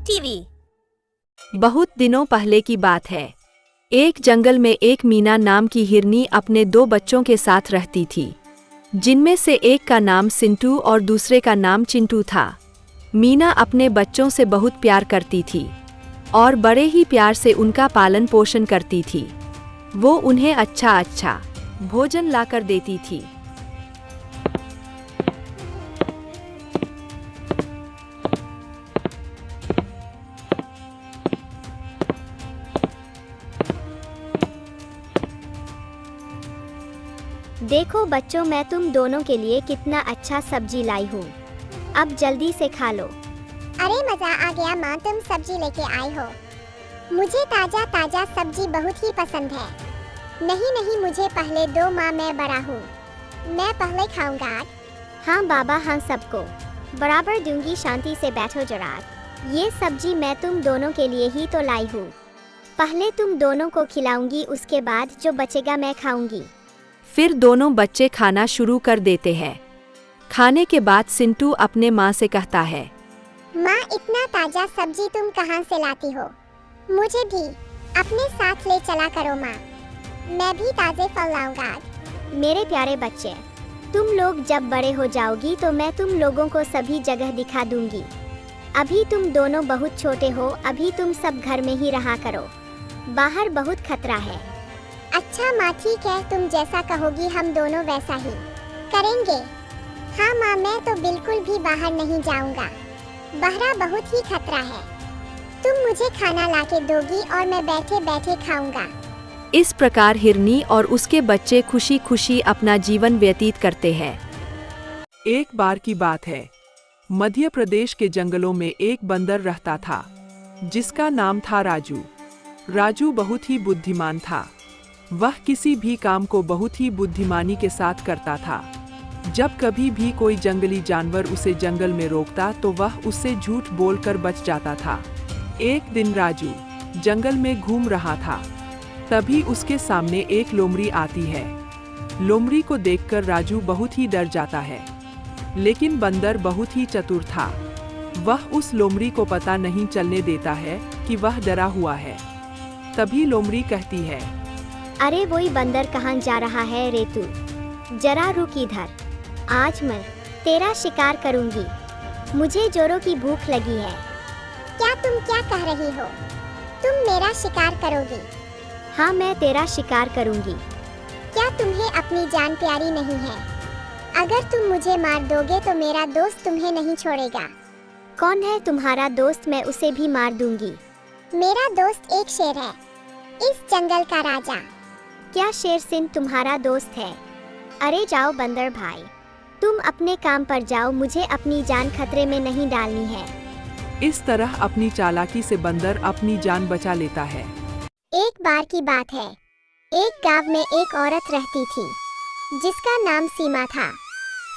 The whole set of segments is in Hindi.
टीवी। बहुत दिनों पहले की बात है। एक जंगल में एक मीना नाम की हिरनी अपने 2 बच्चों के साथ रहती थी, जिनमें से एक का नाम सिंटू और दूसरे का नाम चिंटू था। मीना अपने बच्चों से बहुत प्यार करती थी और बड़े ही प्यार से उनका पालन पोषण करती थी। वो उन्हें अच्छा भोजन लाकर देती थी। देखो बच्चों, मैं तुम दोनों के लिए कितना अच्छा सब्जी लाई हूँ। अब जल्दी से खा लो। अरे मजा आ गया माँ, तुम सब्जी लेके आई हो। मुझे ताजा ताजा सब्जी बहुत ही पसंद है। नहीं, मुझे पहले दो माँ, मैं बड़ा हूँ, मैं पहले खाऊंगा। हाँ बाबा, हाँ सबको बराबर दूंगी। शांति से बैठो जरा। ये सब्जी मैं तुम दोनों के लिए ही तो लाई हूँ। पहले तुम दोनों को खिलाऊंगी, उसके बाद जो बचेगा मैं खाऊंगी। फिर दोनों बच्चे खाना शुरू कर देते हैं। खाने के बाद सिंटू अपने माँ से कहता है, माँ इतना ताजा सब्जी तुम कहाँ से लाती हो? मुझे भी अपने साथ ले चला करो माँ, मैं भी ताजे फल लाऊंगा। मेरे प्यारे बच्चे, तुम लोग जब बड़े हो जाओगी तो मैं तुम लोगों को सभी जगह दिखा दूंगी। अभी तुम दोनों बहुत छोटे हो, अभी तुम सब घर में ही रहा करो, बाहर बहुत खतरा है। अच्छा माँ ठीक है, तुम जैसा कहोगी हम दोनों वैसा ही करेंगे। हाँ माँ, मैं तो बिल्कुल भी बाहर नहीं जाऊंगा, बाहर बहुत ही खतरा है। तुम मुझे खाना लाके दोगी और मैं बैठे बैठे खाऊंगा। इस प्रकार हिरनी और उसके बच्चे खुशी खुशी अपना जीवन व्यतीत करते हैं। एक बार की बात है, मध्य प्रदेश के जंगलों में एक बंदर रहता था, जिसका नाम था राजू। राजू बहुत ही बुद्धिमान था। वह किसी भी काम को बहुत ही बुद्धिमानी के साथ करता था। जब कभी भी कोई जंगली जानवर उसे जंगल में रोकता तो वह उससे झूठ बोलकर बच जाता था। एक दिन राजू जंगल में घूम रहा था, तभी उसके सामने एक लोमड़ी आती है। लोमड़ी को देखकर राजू बहुत ही डर जाता है, लेकिन बंदर बहुत ही चतुर था। वह उस लोमड़ी को पता नहीं चलने देता है कि वह डरा हुआ है। तभी लोमड़ी कहती है, अरे वही बंदर कहाँ जा रहा है रे तू? जरा रुक इधर, आज मैं तेरा शिकार करूंगी। मुझे जोरों की भूख लगी है। क्या तुम क्या कह रही हो? तुम मेरा शिकार करोगी? हाँ, मैं तेरा शिकार करूंगी। क्या तुम्हें अपनी जान प्यारी नहीं है? अगर तुम मुझे मार दोगे तो मेरा दोस्त तुम्हें नहीं छोड़ेगा। कौन है तुम्हारा दोस्त? मैं उसे भी मार दूंगी। मेरा दोस्त एक शेर है, इस जंगल का राजा। क्या शेर सिंह तुम्हारा दोस्त है? अरे जाओ बंदर भाई, तुम अपने काम पर जाओ, मुझे अपनी जान खतरे में नहीं डालनी है। इस तरह अपनी चालाकी से बंदर अपनी जान बचा लेता है। एक बार की बात है, एक गांव में एक औरत रहती थी, जिसका नाम सीमा था।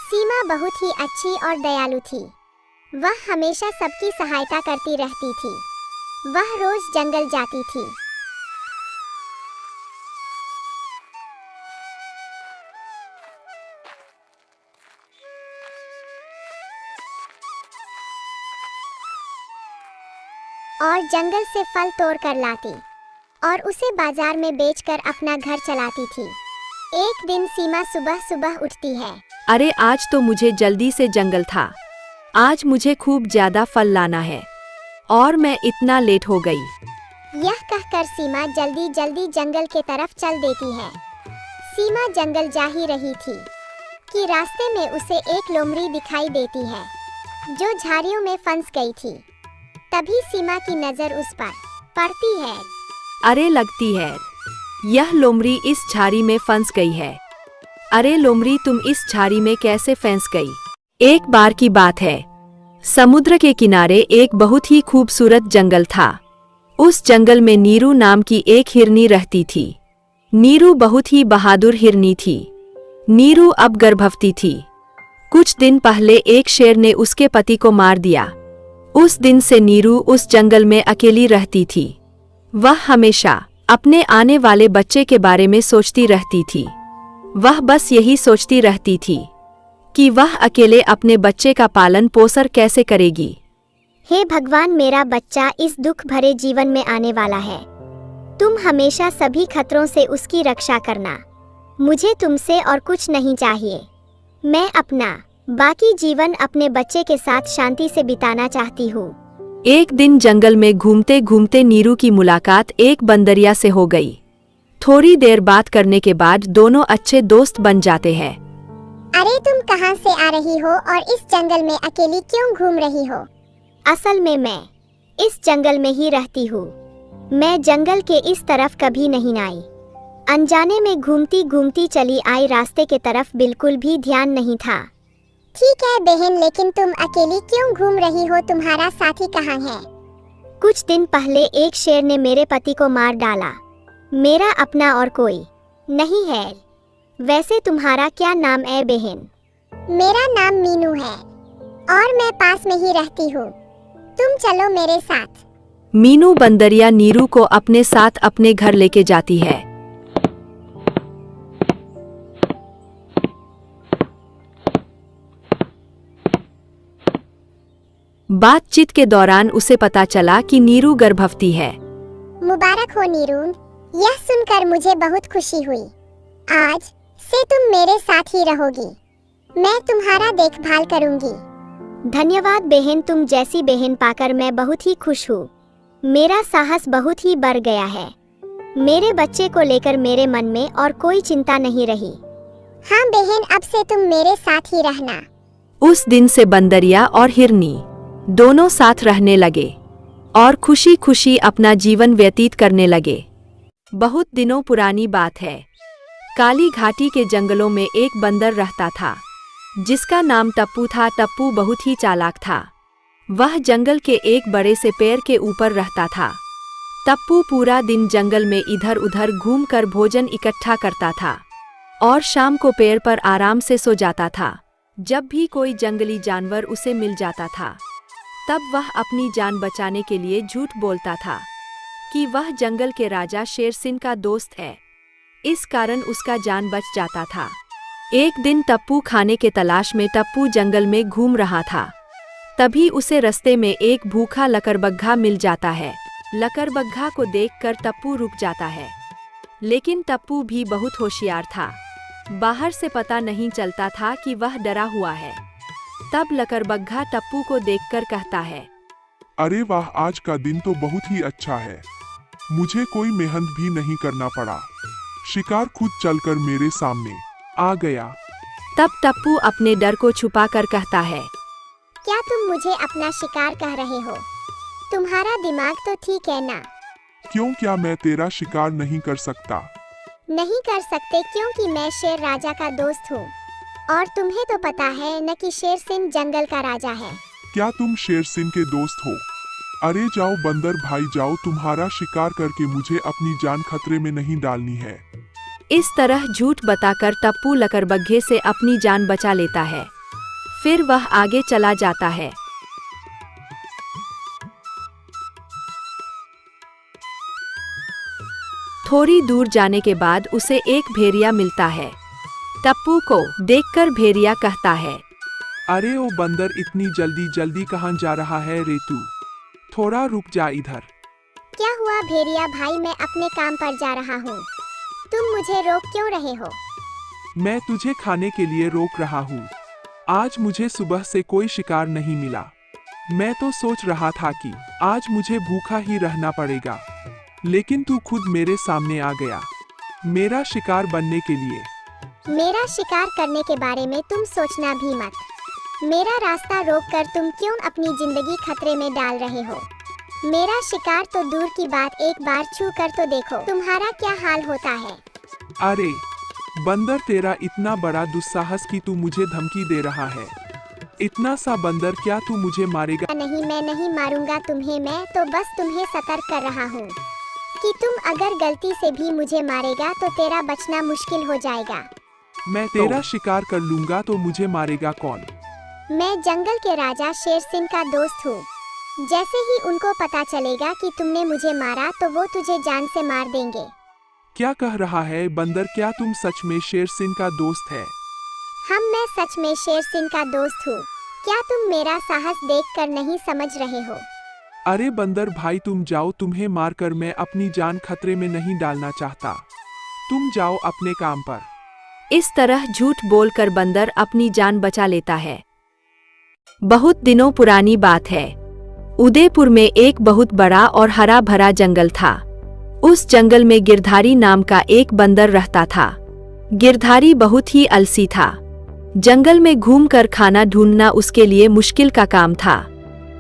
सीमा बहुत ही अच्छी और दयालु थी। वह हमेशा सबकी सहायता करती रहती थी। वह रोज जंगल जाती थी। और जंगल से फल तोड़ कर लाती और उसे बाजार में बेचकर अपना घर चलाती थी। एक दिन सीमा सुबह सुबह उठती है। अरे आज तो मुझे जल्दी से जंगल था, आज मुझे खूब ज्यादा फल लाना है और मैं इतना लेट हो गई। यह कहकर सीमा जल्दी जल्दी जंगल के तरफ चल देती है। सीमा जंगल जा ही रही थी कि रास्ते में उसे एक लोमड़ी दिखाई देती है, जो झाड़ियों में फंस गई थी। तभी सीमा की नजर उस पर पड़ती है। अरे लगती है यह लोमड़ी इस झाड़ी में फंस गई है। अरे लोमड़ी, तुम इस झाड़ी में कैसे फंस गई? एक बार की बात है, समुद्र के किनारे एक बहुत ही खूबसूरत जंगल था। उस जंगल में नीरू नाम की एक हिरनी रहती थी। नीरू बहुत ही बहादुर हिरनी थी। नीरू अब गर्भवती थी। कुछ दिन पहले एक शेर ने उसके पति को मार दिया। उस दिन से नीरू उस जंगल में अकेली रहती थी। वह हमेशा अपने आने वाले बच्चे के बारे में सोचती रहती थी। वह बस यही सोचती रहती थी कि वह अकेले अपने बच्चे का पालन पोषण कैसे करेगी। हे भगवान, मेरा बच्चा इस दुख भरे जीवन में आने वाला है। तुम हमेशा सभी खतरों से उसकी रक्षा करना। मुझे तुमसे और कुछ नहीं चाहिए। मैं अपना बाकी जीवन अपने बच्चे के साथ शांति से बिताना चाहती हूँ। एक दिन जंगल में घूमते घूमते नीरू की मुलाकात एक बंदरिया से हो गई। थोड़ी देर बात करने के बाद दोनों अच्छे दोस्त बन जाते हैं। अरे तुम कहाँ से आ रही हो और इस जंगल में अकेली क्यों घूम रही हो? असल में मैं इस जंगल में ही रहती हूँ। मैं जंगल के इस तरफ कभी नहीं आई। अनजाने में घूमती घूमती चली आई, रास्ते के तरफ बिल्कुल भी ध्यान नहीं था। ठीक है बहन, लेकिन तुम अकेली क्यों घूम रही हो? तुम्हारा साथी कहाँ है? कुछ दिन पहले एक शेर ने मेरे पति को मार डाला। मेरा अपना और कोई नहीं है। वैसे तुम्हारा क्या नाम है बहन? मेरा नाम मीनू है और मैं पास में ही रहती हूँ। तुम चलो मेरे साथ। मीनू बंदरिया नीरू को अपने साथ अपने घर लेके जाती है। बातचीत के दौरान उसे पता चला कि नीरू गर्भवती है। मुबारक हो नीरू, यह सुनकर मुझे बहुत खुशी हुई। आज से तुम मेरे साथ ही रहोगी। मैं तुम्हारा देखभाल करूंगी। धन्यवाद बहन, तुम जैसी बहन पाकर मैं बहुत ही खुश हूँ। मेरा साहस बहुत ही बढ़ गया है। मेरे बच्चे को लेकर मेरे मन में और कोई चिंता नहीं रही। हाँ बहन, अब से तुम मेरे साथ ही रहना। उस दिन से बंदरिया और हिरनी दोनों साथ रहने लगे और खुशी खुशी अपना जीवन व्यतीत करने लगे। बहुत दिनों पुरानी बात है। काली घाटी के जंगलों में एक बंदर रहता था जिसका नाम टप्पू था। टप्पू बहुत ही चालाक था। वह जंगल के एक बड़े से पेड़ के ऊपर रहता था। टप्पू पूरा दिन जंगल में इधर उधर घूमकर भोजन इकट्ठा करता था और शाम को पेड़ पर आराम से सो जाता था। जब भी कोई जंगली जानवर उसे मिल जाता था तब वह अपनी जान बचाने के लिए झूठ बोलता था कि वह जंगल के राजा शेर सिंह का दोस्त है। इस कारण उसका जान बच जाता था। एक दिन टप्पू खाने के तलाश में टप्पू जंगल में घूम रहा था। तभी उसे रास्ते में एक भूखा लकड़बग्घा मिल जाता है। लकड़बग्घा को देखकर टप्पू रुक जाता है, लेकिन टप्पू भी बहुत होशियार था। बाहर से पता नहीं चलता था कि वह डरा हुआ है। तब लकड़बग्घा टप्पू को देखकर कहता है, अरे वाह, आज का दिन तो बहुत ही अच्छा है। मुझे कोई मेहनत भी नहीं करना पड़ा। शिकार खुद चलकर मेरे सामने आ गया। तब टप्पू अपने डर को छुपाकर कहता है, क्या तुम मुझे अपना शिकार कह रहे हो? तुम्हारा दिमाग तो ठीक है ना? क्यों, क्या मैं तेरा शिकार नहीं कर सकता? नहीं कर सकते क्योंकि मैं शेर राजा का दोस्त हूँ और तुम्हें तो पता है न कि शेर सिंह जंगल का राजा है। क्या तुम शेर सिंह के दोस्त हो? अरे जाओ बंदर भाई जाओ, तुम्हारा शिकार करके मुझे अपनी जान खतरे में नहीं डालनी है। इस तरह झूठ बताकर टप्पू लकड़बग्घे से अपनी जान बचा लेता है। फिर वह आगे चला जाता है। थोड़ी दूर जाने के बाद उसे एक भेड़िया मिलता है। टप्पू को देखकर भेड़िया कहता है, अरे ओ बंदर, इतनी जल्दी जल्दी कहाँ जा रहा है रे तू? थोड़ा रुक जा इधर। क्या हुआ भेड़िया भाई, मैं अपने काम पर जा रहा हूँ। तुम मुझे रोक क्यों रहे हो? मैं तुझे खाने के लिए रोक रहा हूँ। आज मुझे सुबह से कोई शिकार नहीं मिला। मैं तो सोच रहा था कि आज मुझे भूखा ही रहना पड़ेगा, लेकिन तू खुद मेरे सामने आ गया मेरा शिकार बनने के लिए। मेरा शिकार करने के बारे में तुम सोचना भी मत। मेरा रास्ता रोककर तुम क्यों अपनी जिंदगी खतरे में डाल रहे हो? मेरा शिकार तो दूर की बात, एक बार छू कर तो देखो तुम्हारा क्या हाल होता है। अरे बंदर, तेरा इतना बड़ा दुस्साहस कि तू मुझे धमकी दे रहा है। इतना सा बंदर, क्या तू मुझे मारेगा? नहीं, मैं नहीं मारूंगा तुम्हें। मैं तो बस तुम्हें सतर्क कर रहा हूँ कि तुम अगर गलती से भी मुझे मारेगा तो तेरा बचना मुश्किल हो जाएगा। मैं तेरा शिकार कर लूंगा तो मुझे मारेगा कौन? मैं जंगल के राजा शेर सिंह का दोस्त हूँ। जैसे ही उनको पता चलेगा कि तुमने मुझे मारा तो वो तुझे जान से मार देंगे। क्या कह रहा है बंदर, क्या तुम सच में शेर सिंह का दोस्त है? मैं सच में शेर सिंह का दोस्त हूँ। क्या तुम मेरा साहस देखकर नहीं समझ रहे हो? अरे बंदर भाई तुम जाओ, तुम्हें मारकर मैं अपनी जान खतरे में नहीं डालना चाहता। तुम जाओ अपने काम पर। इस तरह झूठ बोलकर बंदर अपनी जान बचा लेता है। बहुत दिनों पुरानी बात है। उदयपुर में एक बहुत बड़ा और हरा भरा जंगल था। उस जंगल में गिरधारी नाम का एक बंदर रहता था। गिरधारी बहुत ही आलसी था। जंगल में घूमकर खाना ढूंढना उसके लिए मुश्किल का काम था।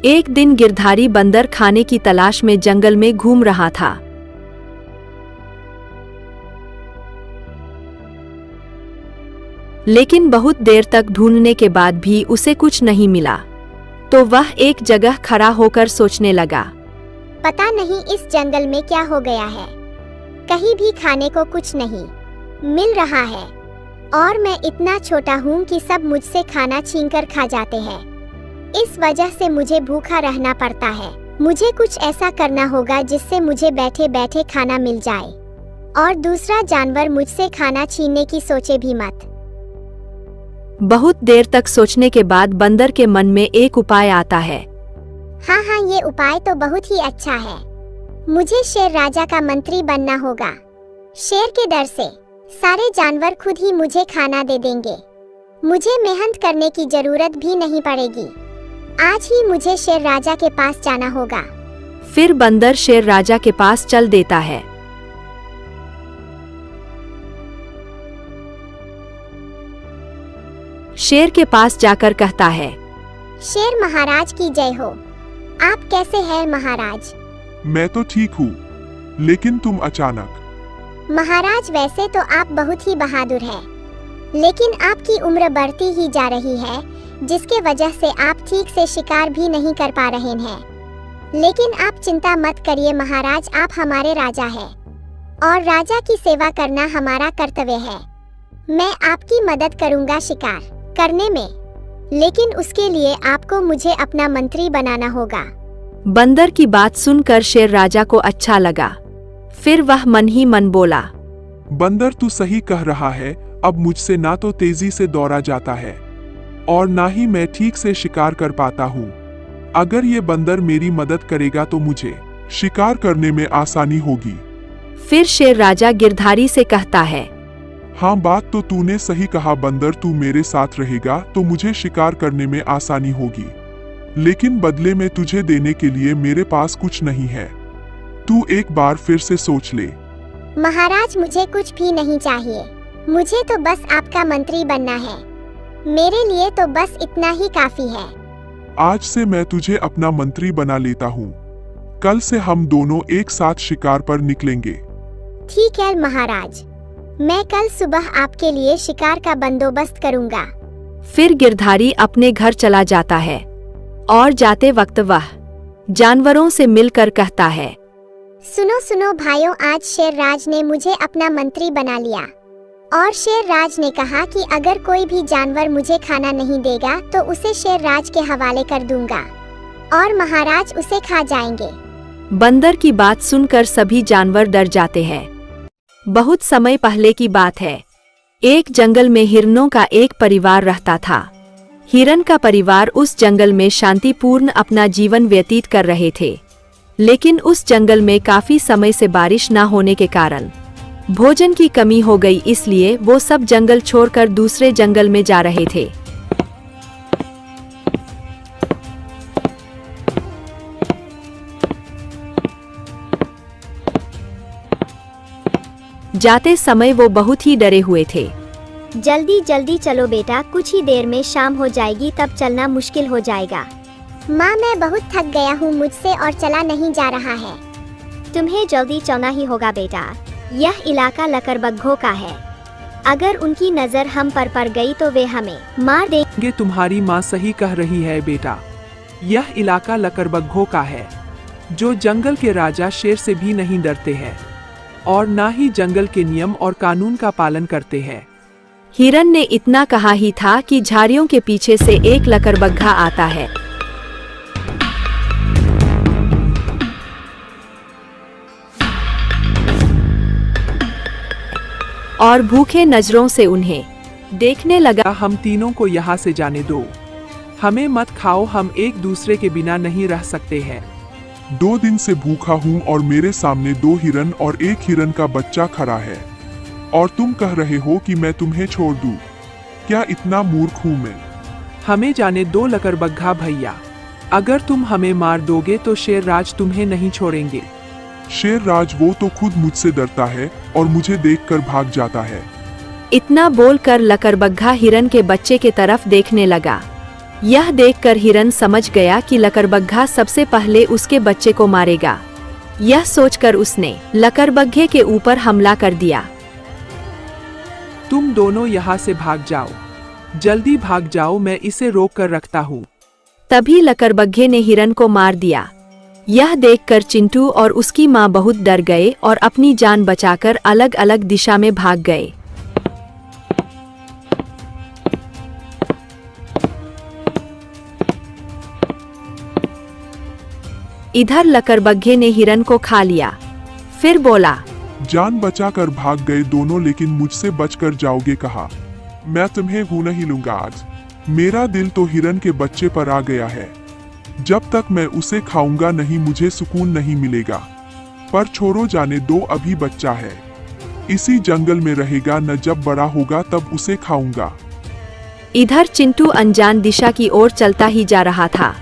एक दिन गिरधारी बंदर खाने की तलाश में जंगल में घूम रहा था। लेकिन बहुत देर तक ढूंढने के बाद भी उसे कुछ नहीं मिला। तो वह एक जगह खड़ा होकर सोचने लगा, पता नहीं इस जंगल में क्या हो गया है। कहीं भी खाने को कुछ नहीं मिल रहा है और मैं इतना छोटा हूँ कि सब मुझसे खाना छीनकर खा जाते हैं। इस वजह से मुझे भूखा रहना पड़ता है। मुझे कुछ ऐसा करना होगा जिससे मुझे बैठे बैठे खाना मिल जाए और दूसरा जानवर मुझसे खाना छीनने की सोचे भी मत। बहुत देर तक सोचने के बाद बंदर के मन में एक उपाय आता है। हाँ, ये उपाय तो बहुत ही अच्छा है। मुझे शेर राजा का मंत्री बनना होगा। शेर के डर से सारे जानवर खुद ही मुझे खाना दे देंगे। मुझे मेहनत करने की जरूरत भी नहीं पड़ेगी। आज ही मुझे शेर राजा के पास जाना होगा। फिर बंदर शेर राजा के पास चल देता है। शेर के पास जाकर कहता है, शेर महाराज की जय हो। आप कैसे हैं महाराज? मैं तो ठीक हूँ, लेकिन तुम अचानक। महाराज वैसे तो आप बहुत ही बहादुर हैं, लेकिन आपकी उम्र बढ़ती ही जा रही है, जिसके वजह से आप ठीक से शिकार भी नहीं कर पा रहे हैं। लेकिन आप चिंता मत करिए महाराज, आप हमारे राजा हैं और राजा की सेवा करना हमारा कर्तव्य है। मैं आपकी मदद करूंगा शिकार करने में, लेकिन उसके लिए आपको मुझे अपना मंत्री बनाना होगा। बंदर की बात सुनकर शेर राजा को अच्छा लगा। फिर वह मन ही मन बोला, बंदर तू सही कह रहा है। अब मुझसे ना तो तेजी से दौड़ा जाता है और ना ही मैं ठीक से शिकार कर पाता हूँ। अगर ये बंदर मेरी मदद करेगा तो मुझे शिकार करने में आसानी होगी। फिर शेर राजा गिरधारी से कहता है, हाँ बात तो तूने सही कहा बंदर, तू मेरे साथ रहेगा तो मुझे शिकार करने में आसानी होगी, लेकिन बदले में तुझे देने के लिए मेरे पास कुछ नहीं है। तू एक बार फिर से सोच ले। महाराज मुझे कुछ भी नहीं चाहिए, मुझे तो बस आपका मंत्री बनना है। मेरे लिए तो बस इतना ही काफी है। आज से मैं तुझे अपना मंत्री बना लेता हूँ। कल से हम दोनों एक साथ शिकार पर निकलेंगे। ठीक है महाराज, मैं कल सुबह आपके लिए शिकार का बंदोबस्त करूंगा। फिर गिरधारी अपने घर चला जाता है और जाते वक्त वह जानवरों से मिलकर कहता है, सुनो सुनो भाइयों, आज शेर राज ने मुझे अपना मंत्री बना लिया और शेर राज ने कहा कि अगर कोई भी जानवर मुझे खाना नहीं देगा तो उसे शेर राज के हवाले कर दूंगा और महाराज उसे खा जाएंगे। बंदर की बात सुनकर सभी जानवर डर जाते हैं। बहुत समय पहले की बात है। एक जंगल में हिरणों का एक परिवार रहता था। हिरण का परिवार उस जंगल में शांतिपूर्ण अपना जीवन व्यतीत कर रहे थे, लेकिन उस जंगल में काफी समय से बारिश न होने के कारण भोजन की कमी हो गई, इसलिए वो सब जंगल छोड़कर दूसरे जंगल में जा रहे थे। जाते समय वो बहुत ही डरे हुए थे। जल्दी जल्दी चलो बेटा, कुछ ही देर में शाम हो जाएगी, तब चलना मुश्किल हो जाएगा। माँ मैं बहुत थक गया हूँ, मुझसे और चला नहीं जा रहा है। तुम्हें जल्दी चलना ही होगा बेटा, यह इलाका लकड़बग्घों का है। अगर उनकी नजर हम पर पड़ गई तो वे हमें मार देंगे। तुम्हारी माँ सही कह रही है बेटा, यह इलाका लकड़बग्घों का है, जो जंगल के राजा शेर से भी नहीं डरते हैं और ना ही जंगल के नियम और कानून का पालन करते हैं। हिरण ने इतना कहा ही था कि झाड़ियों के पीछे से एक लकड़बग्घा आता है और भूखे नजरों से उन्हें देखने लगा। हम तीनों को यहाँ से जाने दो। हमें मत खाओ, हम एक दूसरे के बिना नहीं रह सकते हैं। 2 दिन से भूखा हूँ और मेरे सामने 2 हिरन और 1 हिरन का बच्चा खड़ा है, और तुम कह रहे हो कि मैं तुम्हें छोड़ दूँ। क्या इतना मूर्ख हूँ मैं? हमें जाने दो लकड़बग्घा भैया, अगर तुम हमें मार दोगे तो शेर राज तुम्हें नहीं छोड़ेंगे। शेर राज वो तो खुद मुझसे डरता है और मुझे देखकर भाग जाता है। इतना बोलकर लकड़बग्घा हिरन के बच्चे के तरफ देखने लगा। यह देखकर हिरन समझ गया कि लकड़बग्घा सबसे पहले उसके बच्चे को मारेगा। यह सोचकर उसने लकड़बग्घे के ऊपर हमला कर दिया। तुम दोनों यहाँ से भाग जाओ, जल्दी भाग जाओ, मैं इसे रोक कर रखता हूँ। तभी लकड़बग्घे ने हिरन को मार दिया। यह देखकर चिंटू और उसकी माँ बहुत डर गए और अपनी जान बचाकर अलग अलग दिशा में भाग गए। इधर लकड़बग्घे ने हिरन को खा लिया। फिर बोला, जान बचाकर भाग गए दोनों, लेकिन मुझसे बचकर जाओगे कहाँ? मैं तुम्हें भूल नहीं लूंगा आज। मेरा दिल तो हिरन के बच्चे पर आ गया है। जब तक मैं उसे खाऊंगा नहीं मुझे सुकून नहीं मिलेगा। पर छोड़ो, जाने दो, अभी बच्चा है, इसी जंगल में रहेगा, न जब बड़ा होगा तब उसे खाऊंगा। इधर चिंटू अनजान दिशा की ओर चलता ही जा रहा था।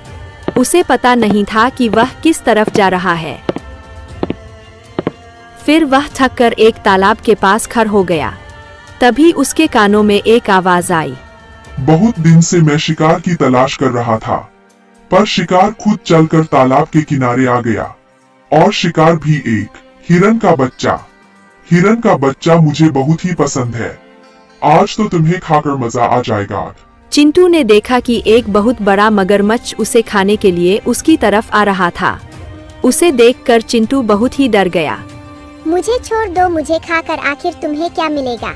उसे पता नहीं था कि वह किस तरफ जा रहा है। फिर वह थककर एक तालाब के पास खड़ा हो गया। तभी उसके कानों में एक आवाज आई। बहुत दिन से मैं शिकार की तलाश कर रहा था, पर शिकार खुद चलकर तालाब के किनारे आ गया, और शिकार भी एक हिरन का बच्चा। हिरन का बच्चा मुझे बहुत ही पसंद है। आज तो तुम्हें खाकर मजा आ जाएगा। चिंटू ने देखा कि एक बहुत बड़ा मगरमच्छ उसे खाने के लिए उसकी तरफ आ रहा था। उसे देखकर चिंटू बहुत ही डर गया। मुझे छोड़ दो, मुझे खाकर आखिर तुम्हें क्या मिलेगा?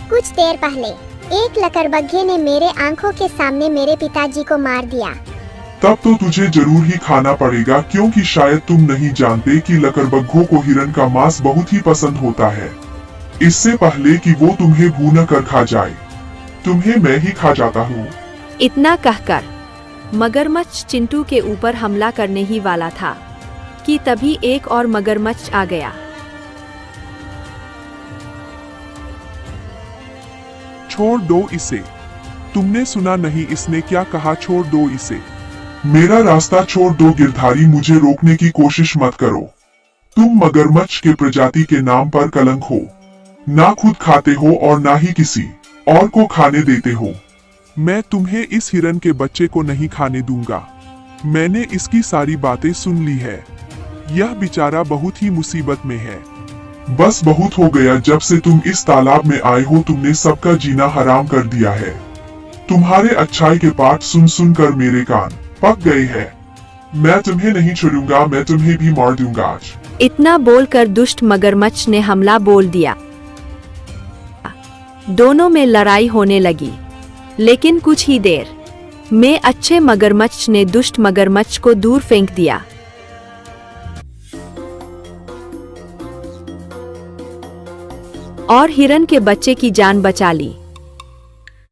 कुछ देर पहले एक लकड़बग्घे ने मेरे आंखों के सामने मेरे पिताजी को मार दिया। तब तो तुझे जरूर ही खाना पड़ेगा, क्योंकि शायद तुम नहीं जानते कि लकड़बग्घों को हिरन का मांस बहुत ही पसंद होता है। इससे पहले कि वो तुम्हें भून कर खा जाए, तुम्हें मैं ही खा जाता हूँ। इतना कहकर मगरमच्छ चिंटू के ऊपर हमला करने ही वाला था कि तभी एक और मगरमच्छ आ गया। छोड़ दो इसे। तुमने सुना नहीं इसने क्या कहा? छोड़ दो इसे। मेरा रास्ता छोड़ दो गिरधारी, मुझे रोकने की कोशिश मत करो। तुम मगरमच्छ के प्रजाति के नाम पर कलंक हो। ना खुद खाते हो और ना ही किसी और को खाने देते हो। मैं तुम्हें इस हिरन के बच्चे को नहीं खाने दूंगा। मैंने इसकी सारी बातें सुन ली है। यह बेचारा बहुत ही मुसीबत में है। बस बहुत हो गया, जब से तुम इस तालाब में आए हो तुमने सबका जीना हराम कर दिया है। तुम्हारे अच्छाई के पाठ सुन सुन कर मेरे कान पक गए हैं। मैं तुम्हें नहीं छोड़ूंगा, मैं तुम्हें भी मार दूंगा आज। इतना बोलकर दुष्ट मगरमच्छ ने हमला बोल दिया। दोनों में लड़ाई होने लगी, लेकिन कुछ ही देर में अच्छे मगरमच्छ ने दुष्ट मगरमच्छ को दूर फेंक दिया। और हिरन के बच्चे की जान बचा ली।